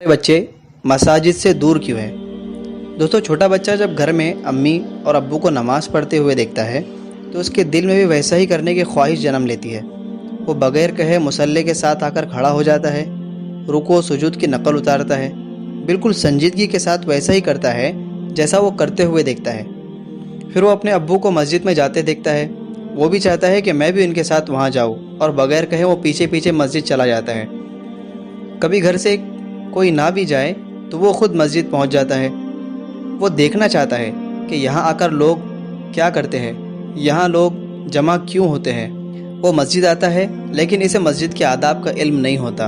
बच्चे मसाजिद से दूर क्यों हैं? दोस्तों, छोटा बच्चा जब घर में अम्मी और अब्बू को नमाज़ पढ़ते हुए देखता है तो उसके दिल में भी वैसा ही करने की ख्वाहिश जन्म लेती है। वो बगैर कहे मुसल्ले के साथ आकर खड़ा हो जाता है, रुको सुजूद की नकल उतारता है, बिल्कुल संजीदगी के साथ वैसा ही करता है जैसा वो करते हुए देखता है। फिर वो अपने अब्बू को मस्जिद में जाते देखता है, वो भी चाहता है कि मैं भी इनके साथ वहाँ जाऊँ, और बगैर कहे वो पीछे पीछे मस्जिद चला जाता है। कभी घर से कोई ना भी जाए तो वो खुद मस्जिद पहुंच जाता है। वो देखना चाहता है कि यहाँ आकर लोग क्या करते हैं, यहाँ लोग जमा क्यों होते हैं। वो मस्जिद आता है लेकिन इसे मस्जिद के आदाब का इल्म नहीं होता।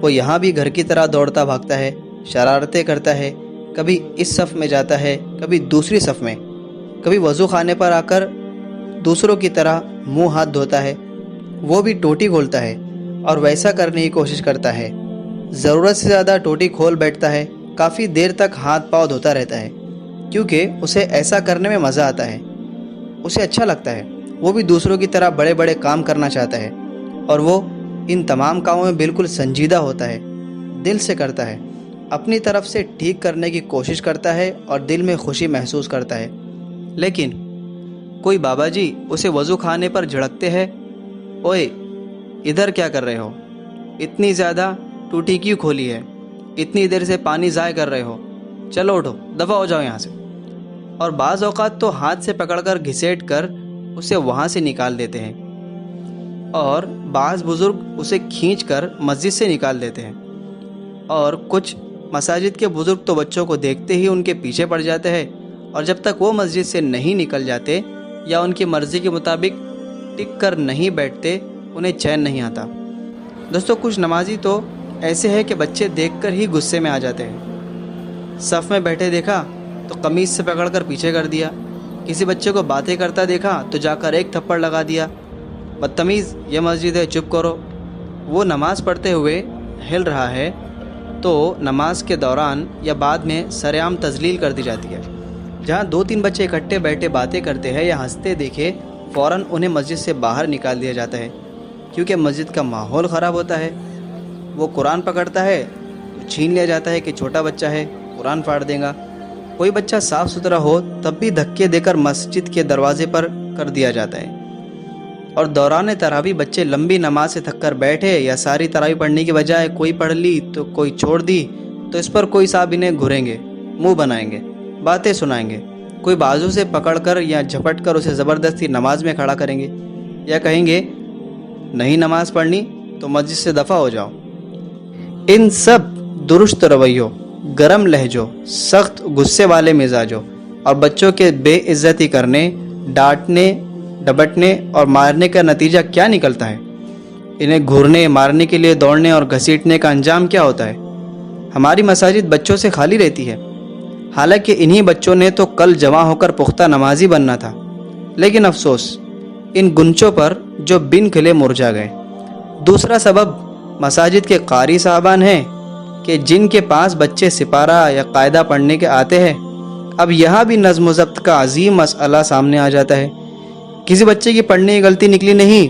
वो यहाँ भी घर की तरह दौड़ता भागता है, शरारतें करता है, कभी इस सफ़ में जाता है, कभी दूसरी सफ़ में, कभी वज़ू खाने पर आकर दूसरों की तरह मुंह हाथ धोता है। वो भी टोटी खोलता है और वैसा करने की कोशिश करता है। ज़रूरत से ज़्यादा टोटी खोल बैठता है, काफ़ी देर तक हाथ पाँव धोता रहता है क्योंकि उसे ऐसा करने में मज़ा आता है, उसे अच्छा लगता है। वो भी दूसरों की तरह बड़े बड़े काम करना चाहता है और वो इन तमाम कामों में बिल्कुल संजीदा होता है, दिल से करता है, अपनी तरफ से ठीक करने की कोशिश करता है और दिल में खुशी महसूस करता है। लेकिन कोई बाबा जी उसे वज़ू खाने पर झड़कते हैं, ओए इधर क्या कर रहे हो, इतनी ज़्यादा टूटी क्यों खोली है, इतनी देर से पानी ज़ाय कर रहे हो, चलो उठो, दफ़ा हो जाओ यहाँ से। और बाज़ औक़ात तो हाथ से पकड़कर घिसेट कर उसे वहाँ से निकाल देते हैं, और बाज़ बुज़ुर्ग उसे खींच कर मस्जिद से निकाल देते हैं। और कुछ मसाजिद के बुज़ुर्ग तो बच्चों को देखते ही उनके पीछे पड़ जाते हैं, और जब तक वो मस्जिद से नहीं निकल जाते या उनकी मर्ज़ी के मुताबिक टिक कर नहीं बैठते, उन्हें चैन नहीं आता। दोस्तों, कुछ नमाजी तो ऐसे है कि बच्चे देखकर ही गुस्से में आ जाते हैं। सफ़ में बैठे देखा तो कमीज़ से पकड़कर पीछे कर दिया, किसी बच्चे को बातें करता देखा तो जाकर एक थप्पड़ लगा दिया, बदतमीज़ ये मस्जिद है, चुप करो। वो नमाज़ पढ़ते हुए हिल रहा है तो नमाज के दौरान या बाद में सरेआम तजलील कर दी जाती है। जहाँ 2-3 बच्चे इकट्ठे बैठे बातें करते हैं या हंसते देखे, फ़ौरन उन्हें मस्जिद से बाहर निकाल दिया जाता है क्योंकि मस्जिद का माहौल ख़राब होता है। वो कुरान पकड़ता है तो छीन लिया जाता है कि छोटा बच्चा है, कुरान फाड़ देगा। कोई बच्चा साफ़ सुथरा हो तब भी धक्के देकर मस्जिद के दरवाजे पर कर दिया जाता है। और दौरान तरावी बच्चे लंबी नमाज से थक कर बैठे या सारी तरावी पढ़ने की बजाय कोई पढ़ ली तो कोई छोड़ दी तो इस पर कोई साहब इन्हें घुरेंगे, मुंह बनाएंगे, बातें सुनाएंगे। कोई बाजू से पकड़कर या झपट कर उसे ज़बरदस्ती नमाज में खड़ा करेंगे या कहेंगे नहीं नमाज पढ़नी तो मस्जिद से दफ़ा हो जाओ। इन सब दुरुस्त रवैयों, गरम लहजों, सख्त गुस्से वाले मिजाजों और बच्चों के बेइज्जती करने, डांटने, डबटने और मारने का नतीजा क्या निकलता है? इन्हें घूरने, मारने के लिए दौड़ने और घसीटने का अंजाम क्या होता है? हमारी मसाजिद बच्चों से खाली रहती है, हालांकि इन्हीं बच्चों ने तो कल जमा होकर पुख्ता नमाजी बनना था। लेकिन अफसोस इन गुंचों पर जो बिन खिले मुरझा गए। दूसरा सबब मसाजिद के कारी साहबान हैं कि जिनके पास बच्चे सिपारा या कायदा पढ़ने के आते हैं। अब यहाँ भी नज़्म ज़ब्त का अजीम मसला सामने आ जाता है। किसी बच्चे की पढ़ने की गलती निकली नहीं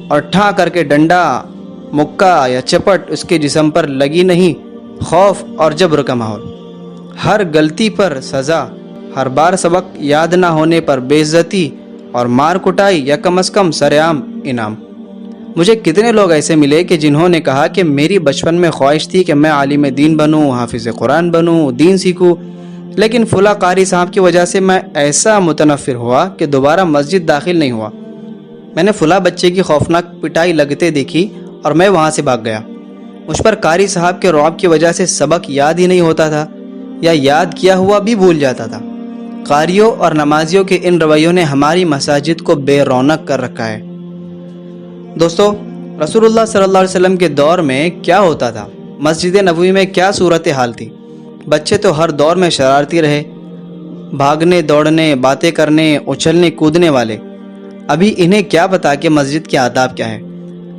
और ठा करके डंडा, मुक्का या चपट उसके जिस्म पर लगी नहीं, खौफ और जबर का माहौल। हर गलती पर सज़ा, हर बार सबक याद ना होने पर बेइज्जती और मार कुटाई या कम अज़ कम सरेआम इनाम। मुझे कितने लोग ऐसे मिले कि जिन्होंने कहा कि मेरी बचपन में ख्वाहिश थी कि मैं आलिम दीन बनूं, हाफिज़ कुरान बनूं, दीन सीखूं, लेकिन फुला कारी साहब की वजह से मैं ऐसा मुतनफ़िर हुआ कि दोबारा मस्जिद दाखिल नहीं हुआ। मैंने फुला बच्चे की खौफनाक पिटाई लगते देखी और मैं वहाँ से भाग गया। मुझ पर कारी साहब के रौब की वजह से सबक याद ही नहीं होता था या याद किया हुआ भी भूल जाता था। कारियों और नमाजियों के इन रवैयों ने हमारी मसाजिद को बेरौनक कर रखा है। दोस्तों, रसूलुल्लाह सल्लल्लाहु अलैहि वसल्लम के दौर में क्या होता था? मस्जिद नबवी में क्या सूरत हाल थी? बच्चे तो हर दौर में शरारती रहे, भागने, दौड़ने, बातें करने, उछलने कूदने वाले। अभी इन्हें क्या पता कि मस्जिद के आदाब क्या है?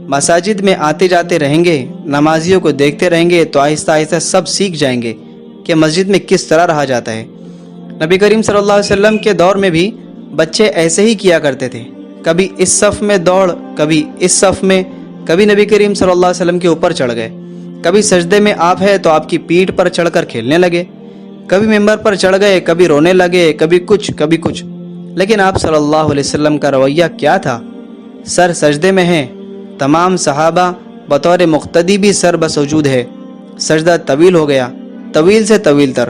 मसाजिद में आते जाते रहेंगे, नमाजियों को देखते रहेंगे तो आहिस्ता आहिस्ता सब सीख जाएंगे कि मस्जिद में किस तरह रहा जाता है। नबी करीम सल्लल्लाहु अलैहि वसल्लम के दौर में भी बच्चे ऐसे ही किया करते थे। कभी इस सफ़ में दौड़, कभी इस सफ़ में, कभी नबी करीम सल्लल्लाहु अलैहि वसल्लम के ऊपर चढ़ गए। کبھی سجدے میں آپ ہے تو آپ کی پیٹھ پر چڑھ کر کھیلنے لگے، کبھی ممبر پر چڑھ گئے، کبھی رونے لگے، کبھی کچھ. لیکن آپ صلی اللہ علیہ وسلم کا رویہ کیا تھا؟ سر سجدے میں ہے، تمام صحابہ بطور مقتدی بھی سر بسجود ہے. سجدہ طویل ہو گیا، طویل سے طویل تر.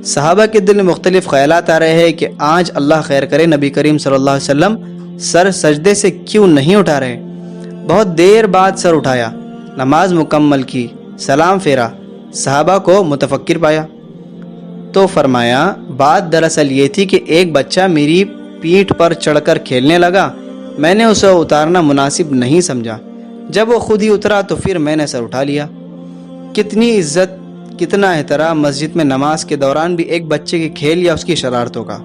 صحابہ کے دل میں مختلف خیالات آ رہے ہیں کہ آج اللہ خیر کرے نبی کریم صلی اللہ علیہ وسلم سر سجدے سے کیوں نہیں اٹھا رہے. بہت دیر بعد سر اٹھایا، نماز مکمل کی، سلام پھیرا، صحابہ کو متفکر پایا تو فرمایا بات دراصل یہ تھی کہ ایک بچہ میری پیٹھ پر چڑھ کر کھیلنے لگا، میں نے اسے اتارنا مناسب نہیں سمجھا، جب وہ خود ہی اترا تو پھر میں نے سر اٹھا لیا. کتنی عزت، کتنا احترام مسجد میں نماز کے دوران بھی ایک بچے کے کھیل یا اس کی شرارتوں کا.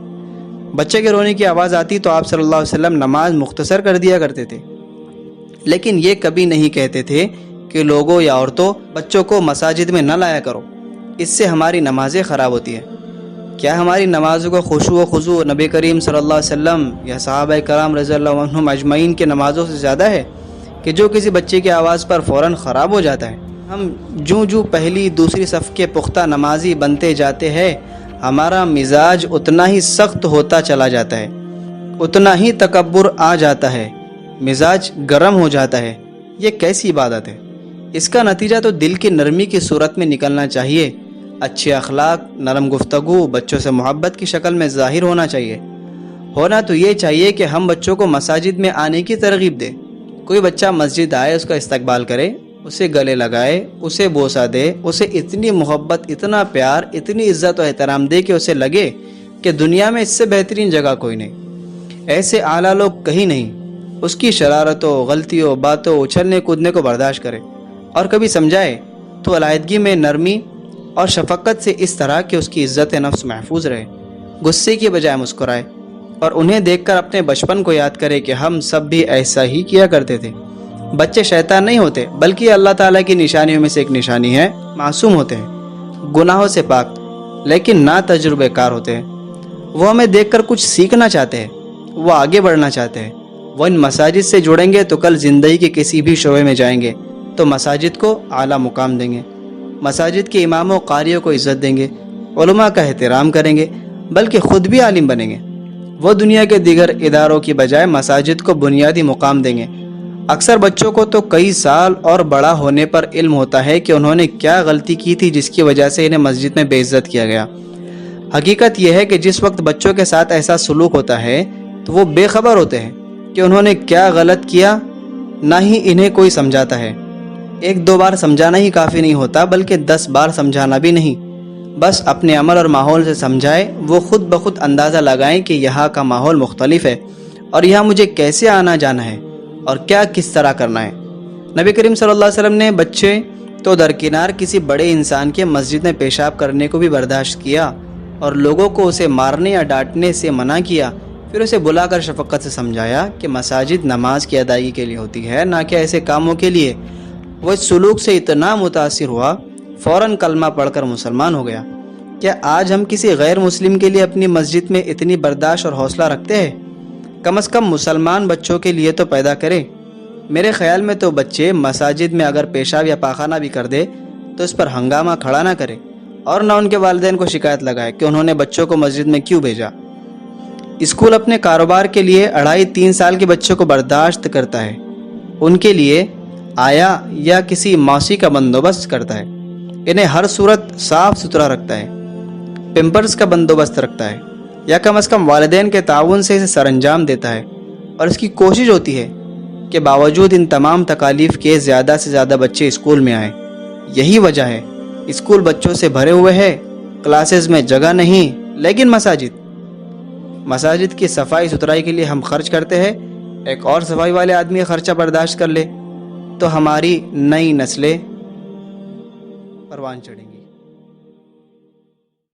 بچے کے رونے کی آواز آتی تو آپ صلی اللہ علیہ وسلم نماز مختصر کر دیا کرتے تھے، لیکن یہ کبھی نہیں کہتے تھے کہ لوگوں یا عورتوں بچوں کو مساجد میں نہ لایا کرو، اس سے ہماری نمازیں خراب ہوتی ہیں. کیا ہماری نمازوں کا خشوع و خضوع نبی کریم صلی اللہ علیہ وسلم یا صحابہ کرام رضی اللہ عنہم اجمعین کے نمازوں سے زیادہ ہے کہ جو کسی بچے کی آواز پر فوراً خراب ہو جاتا ہے؟ ہم جو پہلی دوسری صف کے پختہ نمازی بنتے جاتے ہیں، ہمارا مزاج اتنا ہی سخت ہوتا چلا جاتا ہے، اتنا ہی تکبر آ جاتا ہے، مزاج گرم ہو جاتا ہے. یہ کیسی عبادت ہے؟ اس کا نتیجہ تو دل کی نرمی کی صورت میں نکلنا چاہیے. اچھے اخلاق، نرم گفتگو، بچوں سے محبت کی شکل میں ظاہر ہونا چاہیے. ہونا تو یہ چاہیے کہ ہم بچوں کو مساجد میں آنے کی ترغیب دیں. کوئی بچہ مسجد آئے، اس کا استقبال کرے، اسے گلے لگائے، اسے بوسہ دے، اسے اتنی محبت، اتنا پیار، اتنی عزت و احترام دے کہ اسے لگے کہ دنیا میں اس سے بہترین جگہ کوئی نہیں، ایسے اعلیٰ لوگ کہیں نہیں. اس کی شرارتوں، غلطیوں، باتوں، اچھلنے کودنے کو برداشت کرے اور کبھی سمجھائے تو علیحدگی میں نرمی اور شفقت سے، اس طرح کہ اس کی عزت نفس محفوظ رہے. غصے کی بجائے مسکرائے اور انہیں دیکھ کر اپنے بچپن کو یاد کرے کہ ہم سب بھی ایسا ہی کیا کرتے تھے. بچے شیطان نہیں ہوتے، بلکہ اللہ تعالیٰ کی نشانیوں میں سے ایک نشانی ہے. معصوم ہوتے ہیں، گناہوں سے پاک، لیکن نا تجربے کار ہوتے ہیں. وہ ہمیں دیکھ کر کچھ سیکھنا چاہتے ہیں، وہ آگے بڑھنا چاہتے ہیں. وہ ان مساجد سے جڑیں گے تو کل زندگی کے کسی بھی شعبے میں جائیں گے تو مساجد کو اعلیٰ مقام دیں گے، مساجد کے اماموں قاریوں کو عزت دیں گے، علماء کا احترام کریں گے، بلکہ خود بھی عالم بنیں گے. وہ دنیا کے دیگر اداروں کی بجائے مساجد کو بنیادی مقام دیں گے. اکثر بچوں کو تو کئی سال اور بڑا ہونے پر علم ہوتا ہے کہ انہوں نے کیا غلطی کی تھی جس کی وجہ سے انہیں مسجد میں بے عزت کیا گیا. حقیقت یہ ہے کہ جس وقت بچوں کے ساتھ ایسا سلوک ہوتا ہے تو وہ بے خبر ہوتے ہیں کہ انہوں نے کیا غلط کیا، نہ ہی انہیں کوئی سمجھاتا ہے. ایک دو بار سمجھانا ہی کافی نہیں ہوتا، بلکہ 10 بار سمجھانا بھی نہیں. بس اپنے عمل اور ماحول سے سمجھائے، وہ خود بخود اندازہ لگائیں کہ یہاں کا ماحول مختلف ہے اور یہاں مجھے کیسے آنا جانا ہے اور کیا کس طرح کرنا ہے. نبی کریم صلی اللہ علیہ وسلم نے بچے تو درکنار کسی بڑے انسان کے مسجد میں پیشاب کرنے کو بھی برداشت کیا اور لوگوں کو اسے مارنے یا ڈانٹنے سے منع کیا. پھر اسے بلا کر شفقت سے سمجھایا کہ مساجد نماز کی ادائیگی کے لیے ہوتی ہے، نہ کہ ایسے کاموں کے لیے. وہ اس سلوک سے اتنا متاثر ہوا، فوراً کلمہ پڑھ کر مسلمان ہو گیا. کیا آج ہم کسی غیر مسلم کے لیے اپنی مسجد میں اتنی برداشت اور حوصلہ رکھتے ہیں؟ کم از کم مسلمان بچوں کے لیے تو پیدا کریں. میرے خیال میں تو بچے مساجد میں اگر پیشاب یا پاخانہ بھی کر دے تو اس پر ہنگامہ کھڑا نہ کرے اور نہ ان کے والدین کو شکایت لگائے کہ انہوں نے بچوں کو مسجد میں کیوں بھیجا. اسکول اپنے کاروبار کے لیے 2.5-3 سال کے بچوں کو برداشت کرتا ہے، ان کے لیے آیا یا کسی موسی کا بندوبست کرتا ہے، انہیں ہر صورت صاف ستھرا رکھتا ہے، پیمپرز کا بندوبست رکھتا ہے، یا کم از کم والدین کے تعاون سے اسے سر انجام دیتا ہے. اور اس کی کوشش ہوتی ہے کہ باوجود ان تمام تکالیف کے زیادہ سے زیادہ بچے اسکول میں آئیں. یہی وجہ ہے اسکول بچوں سے بھرے ہوئے ہیں، کلاسز میں جگہ نہیں. لیکن مساجد کی صفائی ستھرائی کے لیے ہم خرچ کرتے ہیں، ایک اور صفائی والے آدمی خرچہ برداشت کر لے تو ہماری نئی نسلیں پروان چڑھیں گی.